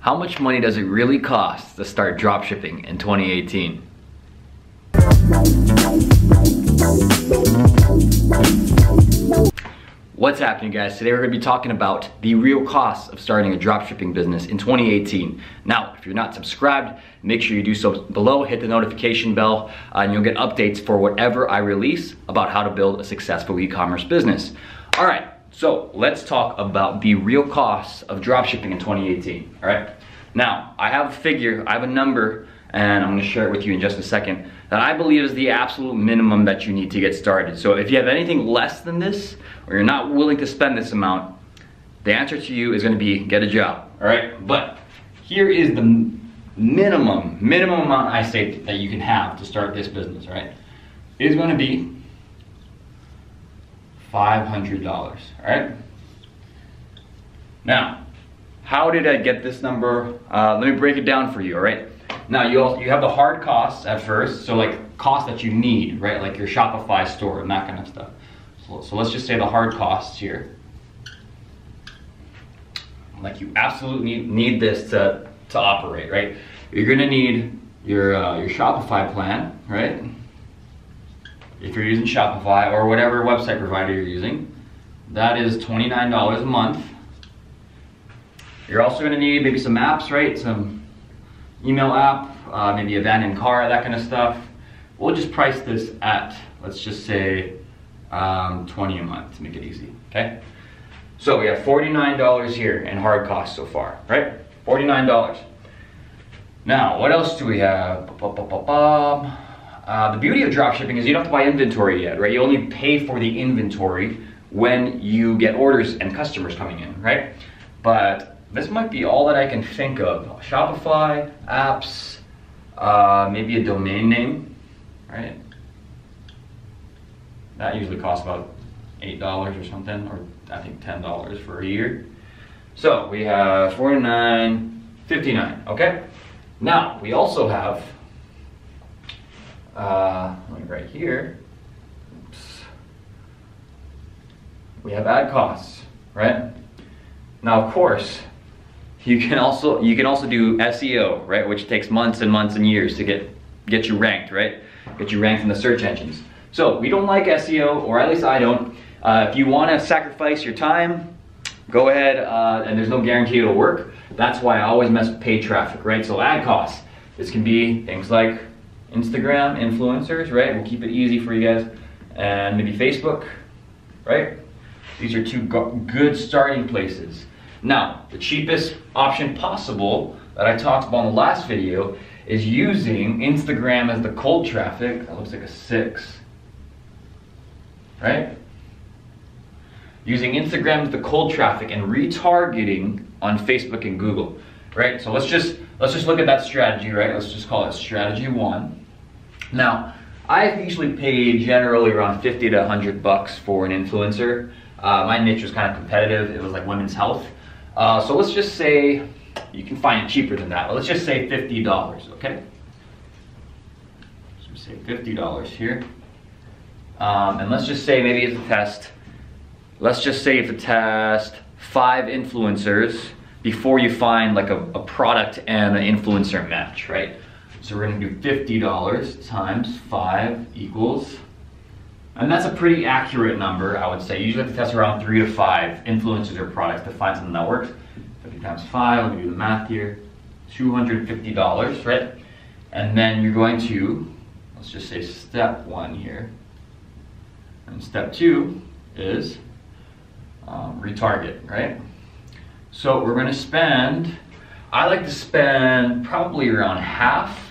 How much money does it really cost to start dropshipping in 2018? What's happening, guys? Today we're going to be talking about the real costs of starting a dropshipping business in 2018. Now, if you're not subscribed, make sure you do so below, hit the notification bell, and you'll get updates for whatever I release about how to build a successful e-commerce business. All right, so let's talk about the real costs of dropshipping in 2018, all right? Now, I have a figure, I have a number, and I'm gonna share it with you in just a second, that I believe is the absolute minimum that you need to get started. So if you have anything less than this, or you're not willing to spend this amount, the answer to you is gonna be get a job, all right? But here is the minimum amount I say that you can have to start this business, right? It is gonna be $500, all right? Now, how did I get this number? Let me break it down for you, all right? Now, you have the hard costs at first, so like costs that you need, right? Like your Shopify store and that kind of stuff. So let's just say the hard costs here. Like you absolutely need this to operate, right? You're gonna need your Shopify plan, right? If you're using Shopify or whatever website provider you're using, that is $29 a month. You're also gonna need maybe some apps, right? Some email app, maybe a van and car, that kind of stuff. We'll just price this at, let's just say, $20 a month to make it easy, okay? So we have $49 here in hard costs so far, right? $49. Now, what else do we have? The beauty of dropshipping is you don't have to buy inventory yet, right? You only pay for the inventory when you get orders and customers coming in, right? But this might be all that I can think of. Shopify, apps, maybe a domain name, right? That usually costs about $8 or something, or I think $10 for a year. So we have $49, $59, okay? Now, we also have, right here, oops. We have ad costs, right? Now, of course, you can also do SEO, right? Which takes months and months and years to get you ranked, right? Get you ranked in the search engines. So we don't like SEO, or at least I don't. If you want to sacrifice your time, go ahead, and there's no guarantee it'll work. That's why I always mess with paid traffic, right? So ad costs. This can be things like Instagram influencers, right? We'll keep it easy for you guys, and maybe Facebook, right? These are two good starting places. Now, the cheapest option possible that I talked about in the last video is using Instagram as the cold traffic. That looks like a 6, right? Using Instagram as the cold traffic and retargeting on Facebook and Google, right? So let's just look at that strategy, right? Let's just call it strategy 1. Now, I've usually paid generally around 50 to 100 bucks for an influencer. My niche was kind of competitive. It was like women's health. So let's just say, you can find it cheaper than that, but let's just say $50, okay? So we say $50 here. And let's just say maybe it's a test. Let's just say it's a test 5 influencers before you find like a product and an influencer match, right? So we're gonna do $50 times 5 equals, and that's a pretty accurate number, I would say. Usually I have to test around 3 to 5 influencers or products to find something that works. 50 times 5, let me do the math here, $250, right? And then you're going to, let's just say step 1 here. And step 2 is retarget, right? So we're gonna spend, I like to spend probably around half,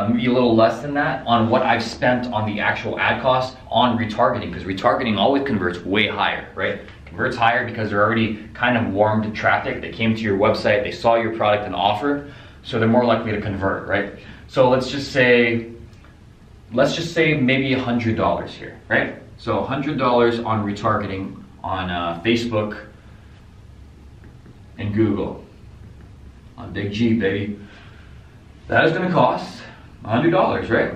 maybe a little less than that, on what I've spent on the actual ad costs on retargeting, because retargeting always converts way higher, right? Converts higher because they're already kind of warmed traffic. They came to your website, they saw your product and offer, so they're more likely to convert, right? So let's just say maybe $100 here, right? So $100 on retargeting on Facebook and Google, on Big G, baby. That is gonna cost $100, right?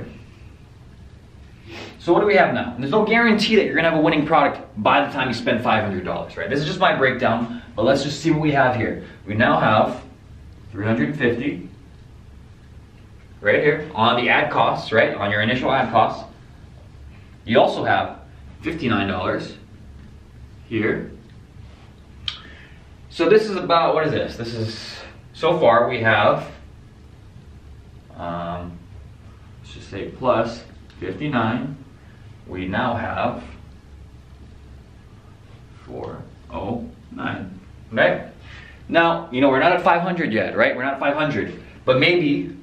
So what do we have now? And there's no guarantee that you're gonna have a winning product by the time you spend $500, right? This is just my breakdown, but let's just see what we have here. We now have 350 right here on the ad costs, right? On your initial ad costs. You also have $59 here. So this is about, what is this? This is, so far we have, let's just say plus 59. We now have 409, right? Now, you know, we're not at 500 yet, right? We're not at 500, but maybe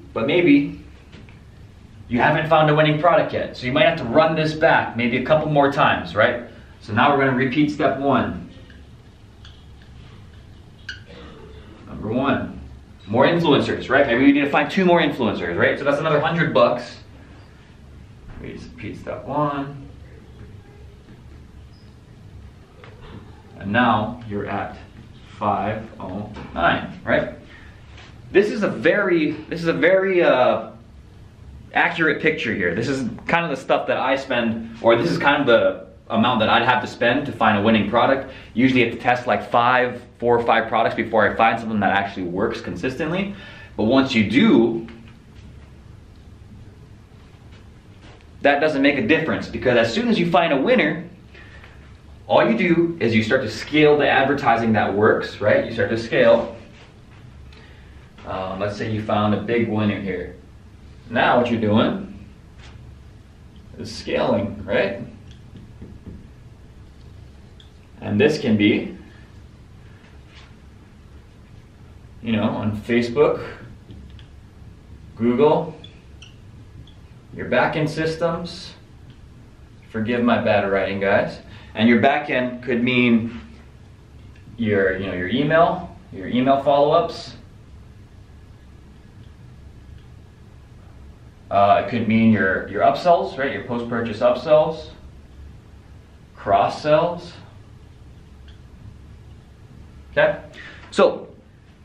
you haven't found a winning product yet. So you might have to run this back maybe a couple more times, right? So now we're gonna repeat step one. Number one, more influencers, right? Maybe we need to find 2 more influencers, right? So that's another $100. We just repeat step one. And now you're at 509, right? This is a very accurate picture here. This is kind of the stuff that I spend, or this is kind of the amount that I'd have to spend to find a winning product. Usually I have to test like 4 or 5 products before I find something that actually works consistently. But once you do, that doesn't make a difference, because as soon as you find a winner, all you do is you start to scale the advertising that works, right? You start to scale. Let's say you found a big winner here. Now what you're doing is scaling, right? And this can be, you know, on Facebook, Google, your backend systems. Forgive my bad writing, guys. And your backend could mean your email follow-ups. It could mean your upsells, right? Your post-purchase upsells, cross-sells. Okay? So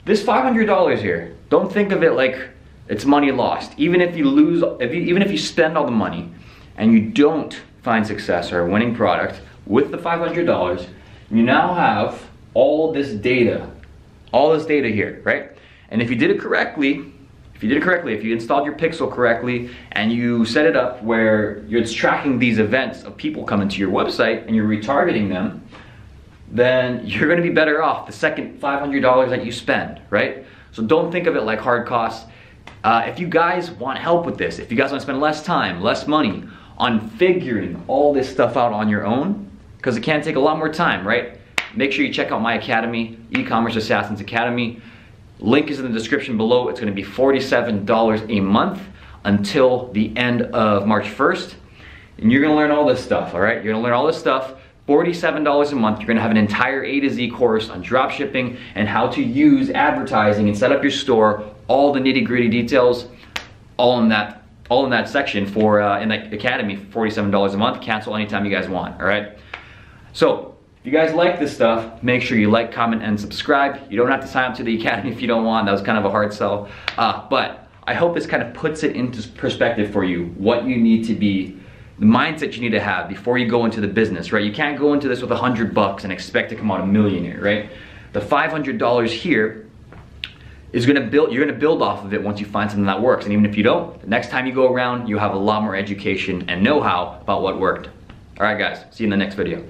this $500 here, don't think of it like it's money lost. Even if you lose, even if you spend all the money and you don't find success or a winning product, with the $500, you now have all this data here, right? And if you did it correctly, if you installed your pixel correctly and you set it up where it's tracking these events of people coming to your website and you're retargeting them, then you're gonna be better off the second $500 that you spend, right? So don't think of it like hard costs. If you guys want help with this, if you guys want to spend less time, less money on figuring all this stuff out on your own, because it can take a lot more time, right? Make sure you check out my academy, eCommerce Assassins Academy. Link is in the description below. It's gonna be $47 a month until the end of March 1st. And you're gonna learn all this stuff, all right? You're gonna learn all this stuff, $47 a month. You're gonna have an entire A to Z course on dropshipping and how to use advertising and set up your store, all the nitty gritty details, all in that section for in the academy for $47 a month. Cancel anytime you guys want, all right? So if you guys like this stuff, make sure you like, comment, and subscribe. You don't have to sign up to the academy if you don't want. That was kind of a hard sell. But I hope this kind of puts it into perspective for you, what you need to be, the mindset you need to have before you go into the business, right? You can't go into this with $100 and expect to come out a millionaire, right? The $500 here is you're gonna build off of it once you find something that works. And even if you don't, the next time you go around, you have a lot more education and know-how about what worked. All right, guys, see you in the next video.